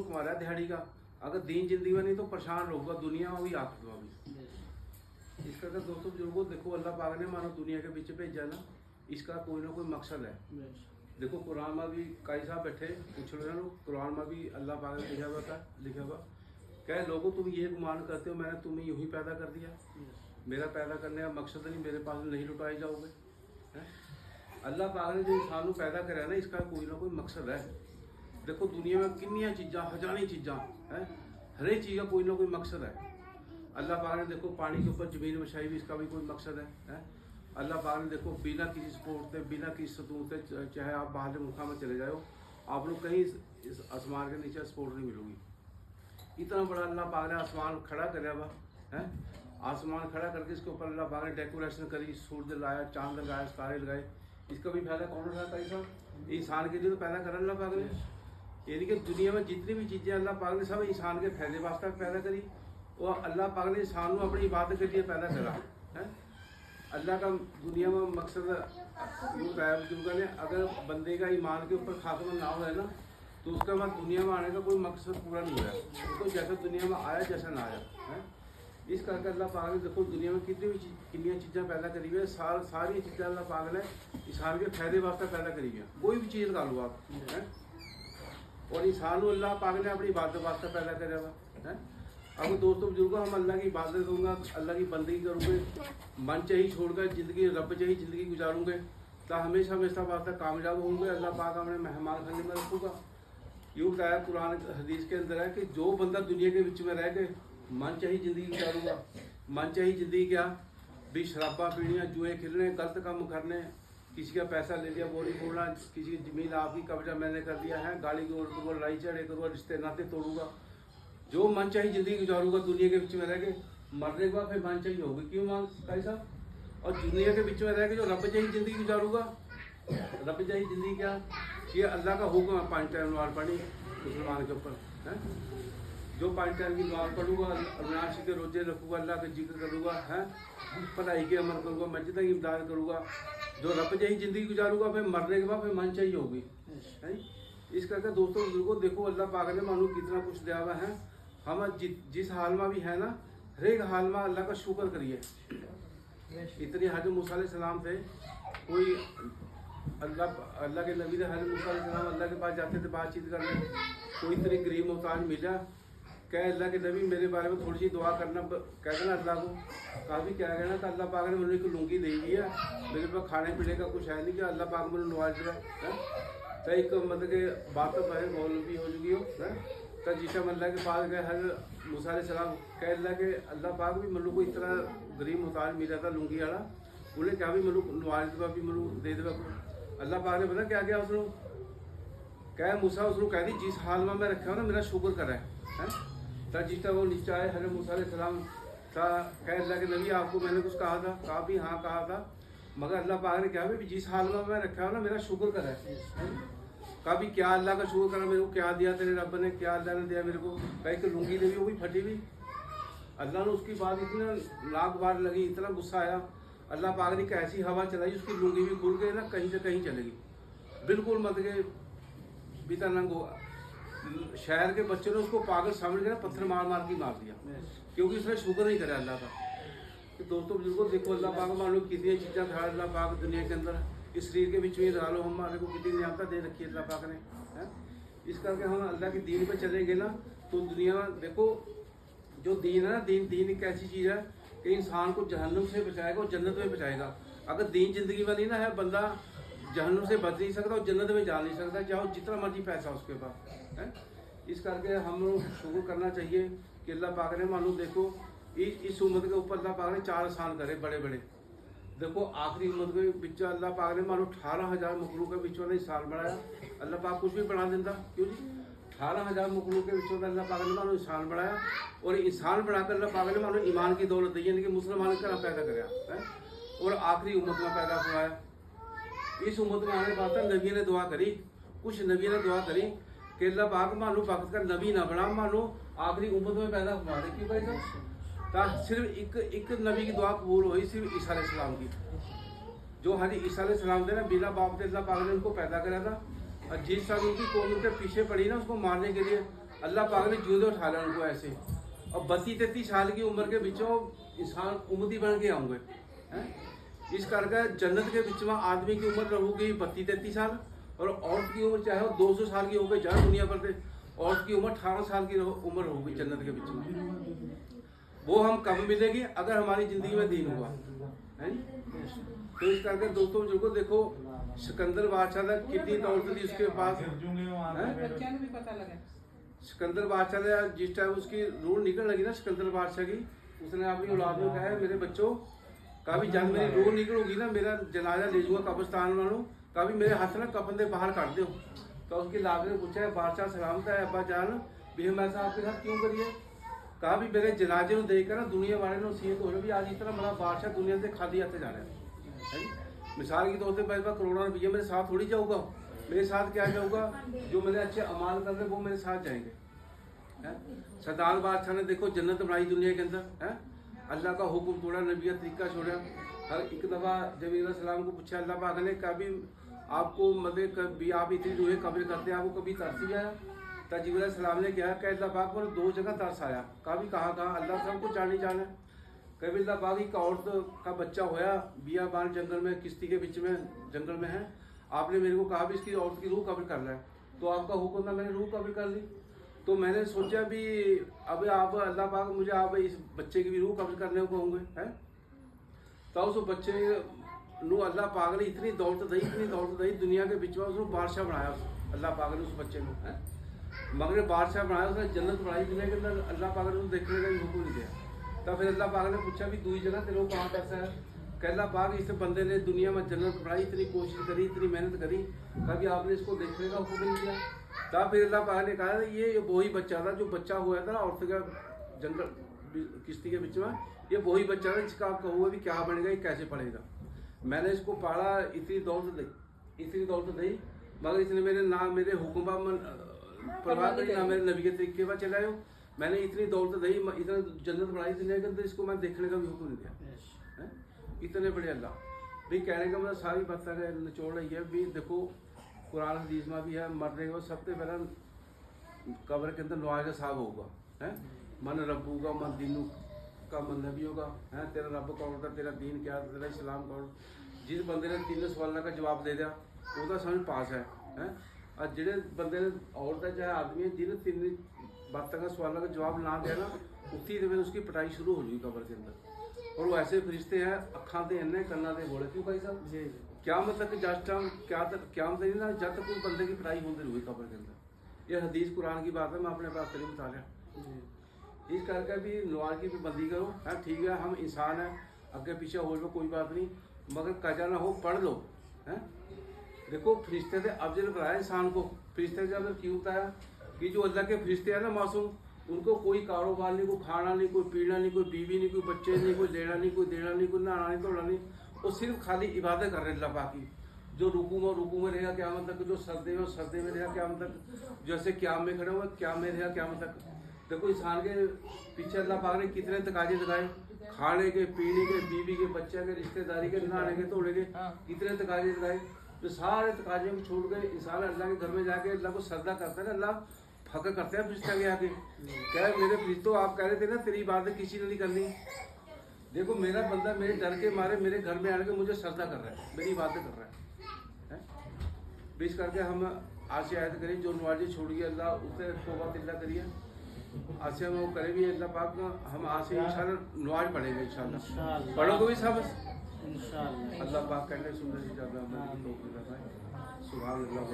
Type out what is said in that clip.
कमा रहा है दिहाड़ी का, अगर दीन जिंदगी में नहीं तो परेशान रहूगा दुनिया में भी आखिरत में भी। इस करके दोस्तों बुजुर्गों देखो अल्लाह पाक ने मानो दुनिया के बीच भेजा ना, इसका कोई ना कोई मकसद है। देखो कुरान में भी कई साहब बैठे पूछ रहे हैं, कुरान में भी अल्लाह पाक ने लिखा हुआ क्या लोगों तुम ये गुमान करते हो मैंने तुम्हें यूं ही पैदा कर दिया, मेरा पैदा करने का मकसद नहीं, मेरे पास नहीं लुटाए जाओगे। अल्लाह पाक ने जो इंसान को पैदा करा ना इसका कोई ना कोई मकसद है। देखो दुनिया में कितनी चीज़ा हजारों चीज़ा है, हर एक चीज़ का कोई ना कोई मकसद है। अल्लाह पाक ने देखो पानी के ऊपर ज़मीन बिछाई भी, इसका भी कोई मकसद है। अल्लाह पाक ने देखो बिना किसी सपोर्ट से बिना किसी सतून से, चाहे आप बाहर के मुल्क में चले जाओ आप लोग कहीं इस आसमान के नीचे सपोर्ट नहीं मिलोगी। इतना बड़ा अल्लाह पाक ने आसमान खड़ा कराया हुआ है, आसमान खड़ा करके इसके ऊपर अल्लाह पाक ने डेकोरेशन करी, सूरज लगाया, चांद लगाया, सितारे लगाए। इसका भी फायदा कौन उठाता है साहब? इंसान के लिए तो पैदा करा अल्लाह पाक ने। यानी कि दुनिया में जितनी भी चीज़ें अल्लाह पाक ने सब इंसान के फायदे वास्ते पैदा करी, और अल्लाह पाक ने इंसान को अपनी इबादत के लिए पैदा करा है। अल्लाह का दुनिया में मकसद यूँ बताया बुजुर्गों ने, अगर बंदे का ईमान के ऊपर खात्मा ना हो है ना तो उसके बाद दुनिया में आने का कोई मकसद पूरा नहीं हुआ, तो जैसा दुनिया में आया जैसा ना आया है। इस करके अल्लाह पाक ने देखो दुनिया में कितनी भी कितनी चीज़ें पैदा करी हुई है, सारी चीज़ें अल्लाह पाक ने इंसान के फायदे वास्ते पैदा करी हुई है। कोई भी चीज़ लगा लो आप है, और इंसान को अल्लाह पाक ने अपनी इबादत वास्ते पैदा करा हुआ है। अब दोस्तों बुजुर्गों हम अल्लाह की इबादत करूँगा, अल्लाह की बंदगी करूँगे, मन चाहिए छोड़कर ज़िंदगी रब चाहिए ज़िंदगी गुजारूँगे तो हमेशा हमेशा वास्ते कामयाब होंगे। अल्लाह पाक हमें मेहमान खाने में रखूँगा। यूँ बताया कुरान हदीस के अंदर है कि जो बंदा दुनिया के बीच में रह के मन चाहिए ज़िंदगी गुजारूँगा, मन चाहिए ज़िंदगी क्या भी शराबा पीनियाँ, जुए खेलने, गलत काम करने, किसी का पैसा ले लिया बोली बोलना, किसी की ज़मीन आपकी कब्जा मैंने कर दिया है, गाली गोल करूँगा, लड़ाई झगड़े करूँगा, रिश्ते नाते तोड़ूंगा, जो मन चाहिए ज़िंदगी गुजारूंगा दुनिया के बीच में रह के। मरने के बाद फिर मन चाहिए होगी क्यों मांग भाई साहब, और दुनिया के बीच में रह के जो रब चाहिए ज़िंदगी गुजारूंगा। रब चाहिए ज़िंदगी क्या कि अल्लाह का हुक्म है 5 टाइम नमाज पढ़ी मुसलमान के ऊपर है, जो 5 टाइम की नमाज पढ़ूंगा, अविनाशी के रोजे रखूँगा, अल्लाह का जिक्र करूँगा है, पढ़ाई के अमल करूँगा, मस्जिद की इमदाद करूँगा, जो रब चाहिए ज़िंदगी गुजारूंगा, फिर मरने के बाद फिर मन चाहिए होगी है। इस करके दोस्तों बुजुर्गों देखो अल्लाह पाक ने मानो कितना कुछ दिया हुआ है। हम जिस हाल में भी है ना, हर एक हाल में अल्लाह का शुक्र करिए। इतनी हज़रत मूसा अलैहिस्सलाम थे, कोई अल्लाह के नबी हज़रत मूसा अलैहिस्सलाम अल्लाह के पास जाते थे बातचीत करने, कोई इतनी गरीब मोहताज मिला, क्या अल्लाह के नबी मेरे बारे में थोड़ी सी दुआ करना, कह देना अल्लाह को, काफ़ी क्या कहना तो अल्लाह पाक ने मुझे एक लुंगी दे दी है, मेरे पास खाने पीने का कुछ है नहीं कि अल्लाह पाक मुझे नवाज दिया है। तो एक मतलब कि बात तो पहले मौलवी भी हो चुकी हो है, तो जिसे अल्लाह के पास गए हर मूसा अलैहिस्सलाम कह अल्लाह के अल्लाह पाक भी मतलब को इतना गरीब मुहताज मिला था लुंगी वाला, उन्हें क्या भी मतलब नवाज देवा भी मतलब दे देवा। अल्लाह पाक ने पता क्या किया उसको, क्या मूसा उसको कह दी जिस हाल में मैं रखा हूँ ना मेरा शुक्र करा है। तो जिस तरह वो नीचे आए हज़रत मूसा अलैहिस्सलाम कह अल्लाह के नबी आपको मैंने कुछ कहा था, कहा भी हाँ कहा था, मगर अल्लाह पाक ने क्या भी जिस हाल में मैं रखा हूँ ना मेरा शुक्र करा है। कहा भी क्या अल्लाह का शुक्र करा, मेरे को क्या दिया तेरे रब ने, क्या अल्लाह ने दिया मेरे को, कहीं कि लुंगी दे भी वो भी फटी हुई। अल्लाह ने उसकी बात इतना लाख बार लगी, इतना गुस्सा आया, अल्लाह पाक ने कैसी हवा चलाई उसकी लुंगी भी खुल गई ना, कहीं से कहीं चलेगी बिल्कुल मतलब बिता नंग हुआ। शहर के बच्चों ने उसको पागल समझ के पत्थर मार मार के मार दिया, क्योंकि उसने शुक्र नहीं करा अल्लाह का। तो दोस्तों बुजुर्गों देखो अल्लाह पाक मान लो कितनी चीज़ें था अल्लाह पाक दुनिया के अंदर, इस शरीर के बीच में लगा लो हमारे को कितनी नियामत दे रखी है अल्लाह पाक ने है। इस करके हम अल्लाह के दीन पर चलेंगे ना तो दुनिया देखो जो दीन है ना, दीन एक ऐसी चीज़ है कि इंसान को जहन्नुम से बचाएगा और जन्नत में बचाएगा। अगर दीन जिंदगी में नहीं ना है, बंदा जहन्नुम से बच नहीं सकता और जन्नत में जा नहीं सकता, चाहे जितना मर्जी पैसा उसके पास है। इस करके हम लोग शुक्र करना चाहिए कि अल्लाह पाक ने मानो देखो इस उम्मत के ऊपर अल्लाह पाक ने 4 एहसान करे बड़े बड़े। देखो आखिरी उम्मत के बिच अल्लाह पाक ने मानो 18,000 मखलूक के बिचों ने इंसान बनाया। अल्लाह पाक कुछ भी बना देता, क्यों जी 18,000 मखलूक के बिचों में अल्लाह पाक ने मानो इंसान बनाया, और इंसान बनाकर अल्लाह पाक ने मानो ईमान की दौलत दी, यानी कि मुसलमान की तरह पैदा कराया है, और आखिरी उम्मत में पैदा करवाया। इस उम्मत में आने के बाद नबी ने दुआ करी, कुछ नबी ने दुआ करी कि अल्लाह पाक मानो वक्त का नबी ना बना, मानो आखिरी उम्मत में पैदा हुआ दे। क्यों भाई साहब, सिर्फ एक नबी की दुआ कबूल हुई, सिर्फ ईसा अलैहिस्सलाम की, जो हज़रत ईसा अलैहिस्सलाम थे ना बिना बाप के अल्लाह पाक ने उनको पैदा करा था, और जिस साल उनकी कौम उनके पीछे पड़ी ना उसको मारने के लिए, अल्लाह पाक ने जिंदे उठा लिया उनको ऐसे, और 32-33 साल की उम्र के बिचों इंसान उम्मती बन के आऊँगे हैं। इस करके जन्नत के बिच में आदमी की उम्र रहूगी 32-33 साल, और औरत की उम्र चाहे 200 साल की हो गई जहाँ दुनिया पर से, औरत की उम्र 18 साल की उम्र होगी जन्नत के बिच में। वो हम कब मिलेगी अगर हमारी जिंदगी में दीन हुआ है। तो इस करके दोस्तों बुजुर्गों देखो, सिकंदर बादशाह ने कितनी दौलत थी उसके पास, सिकंदर बादशाह ने जिस टाइम उसकी रूह निकल लगी ना सिकंदर बादशाह की, उसने अपनी औलाद में कहा मेरे बच्चों, कभी जब मेरी रूह निकलूगी ना, मेरा जनाजा ले जाऊंगा कब्रिस्तान वालों, कभी मेरे हाथ ना कफन दे बाहर काट दो। तो उसकी लाभ ने पूछा है बादशाह सलामत है अब्बा जान, भी हम ऐसा आपके साथ क्यों करिए। कहा भी मेरे जनाजे को देख कर ना दुनिया वाले ने नसीहत हो रही भी आज इस तरह बड़ा बादशाह दुनिया से खाली हाथ जा रहा है। मिसाल की तौर पर पैसा करोड़ों रुपये मेरे साथ थोड़ी जाऊँगा, मेरे साथ क्या जाऊँगा, जो मेरे अच्छे अमाल कर रहे वो मेरे साथ जाएंगे। सरदार बादशाह ने देखो जन्नत बनाई दुनिया के अंदर है, अल्लाह का हुक्म तोड़ा, नबी का तरीका छोड़ा। हर एक दफ़ा जब सलाम को पूछा अल्लाह पाक ने, कभी आपको मतलब कभी आप इतनी रूहें कब्र करते हैं, आपको कभी तरस भी आया। तो जिब्राइल सलाम ने कहा कि अल्लाह पाक पर 2 जगह तरस आया। कभी कहाँ अल्लाह सब कुछ जाने जाने। कभी अल्लाह पाक एक औरत का बच्चा होया बियाबान जंगल में, किश्ती के बीच में जंगल में है, आपने मेरे को कहा भी इसकी औरत की रूह कब्र कर रहा है, तो आपका हुक्म था मैंने रूह कब्र कर ली। तो मैंने सोचा भी अब आप अल्लाह पाक मुझे आप इस बच्चे की भी रूह कब्र करने को कहोगे हैं। तो उस बच्चे नू अल्लाह पाक ने इतनी दौलत दी दुनिया के बीच में, उसने बादशाह बनाया अल्लाह पाक ने उस बच्चे को है, मगर बादशाह बनाया, उसने जन्नत बनाई दुनिया के अंदर। अल्लाह पाक ने देखने का हुक्म नहीं दिया। तब फिर अल्लाह पाक ने पूछा भी दूसरी जगह तेरे को कहाँ पैसा है। कह अल्लाह पाक इस बंदे ने दुनिया में जन्नत बनाई, इतनी कोशिश करी, इतनी मेहनत करी, कभी आपने इसको देखने का हुक्म नहीं दिया। तब फिर अल्लाह पाक ने कहा ये वही बच्चा था जो बच्चा हुआ था औरत का जंगल किश्ती के बीच में, ये वही बच्चा था जिसका आप कहोगे भी क्या बनेगा, ये कैसे पढ़ेगा। मैंने इसको पाला, इतनी दौलत दी, मगर इसने मेरे ना मेरे हुक्म परवाह करी, ना मेरे नबी के तरीके पर चलाए हो। मैंने इतनी दौलत दी, इतना जन्नत बनाई दुनिया के अंदर, इसको मैं देखने का भी हुक्म नहीं दिया। इतने बड़े अल्लाह भी कहने का मतलब सारी बात निचोड़ रही है भी। देखो कुरान हदीस में भी है, मरने के बाद सबसे पहला कब्र के अंदर नुआज साहब होगा है, मन रब्बू का मन दीनू का मन नबी होगा है, तेरा रब कौन था, तेरा दीन क्या, तेरा इस्लाम कौन। जिस बंदे ने 3 सवालों का जवाब दे दिया वो तो समझ पास है। और जिहड़े बंदे ने औरत है चाहे आदमी है, जिन्हें 3 बातों का सवालों का जवाब ना दिया ना, उसी दिन उसकी पिटाई शुरू हो जाएगी कब्र के अंदर। और वो ऐसे फरिश्ते हैं अखा दे इन्ने कन्ना दे बोले, क्यों भाई साहब जी क्या मतलब कि जस्ट टाइम क्या मतलब ना जब तक कोई बंदे की पिटाई होती रही कब्र के अंदर। ये हदीस कुरान की बात है, मैं अपने पास तरीक बता रहा। इस करके भी नवाज की भी बंदी करो है, ठीक है हम इंसान हैं, अगे पीछे हो जाओ कोई बात नहीं, मगर कजा ना हो पढ़ लो है। देखो फरिश्ते से अफजल कराया इंसान को, फरिश्ते से अफजल क्यों बताया कि जो अल्लाह के फरिश्ते हैं ना मासूम, उनको कोई कारोबार नहीं, कोई खाना नहीं, कोई पीना नहीं, कोई बीवी नहीं, कोई बच्चे नहीं, कोई लेना नहीं, कोई देना नहीं, कोई नहाना नहीं, धोना नहीं, वो सिर्फ खाली इबादत कर रहे अल्लाह पाक की। जो रुकू में रहेगा क़यामत तक, जो सर्दे में रहेगा क़यामत तक, जैसे क़याम में खड़े हुए क़याम में रहेगा क़यामत तक। देखो इंसान के पीछे अल्लाह पाक ने कितने तकाजे लगाए, खाने के, पीने के, बीवी के, बच्चे के, रिश्तेदारी के, नहाने के, धोने के, कितने तकाजे लगाए। जो सारे तकाजे को छोड़ गए इंसान अल्लाह के घर में जाके अल्लाह को सजदा करता है ना, अल्लाह फकर करते हैं फरिश्ता के आके, कह मेरे फरिश्तों आप कह रहे थे ना तेरी इबादत किसी ने नहीं करनी, देखो मेरा बंदा मेरे डर के मारे मेरे घर में आके मुझे सजदा कर रहा है, मेरी इबादत कर रहा है। बीच करके हम आज से आयत करिए, जो नवाजी छोड़िए अल्लाह उससे तौबा तिल्ला करिए, आज से हम वो करें भी अल्लाह पाक, हम आज से इंशाल्लाह नवाज पढ़ेंगे इंशाल्लाह, पढ़ोगे भी सब इंशाल्लाह। अल्लाह पाक कहने सुंदर सी ज़्यादा सुभान अल्लाह।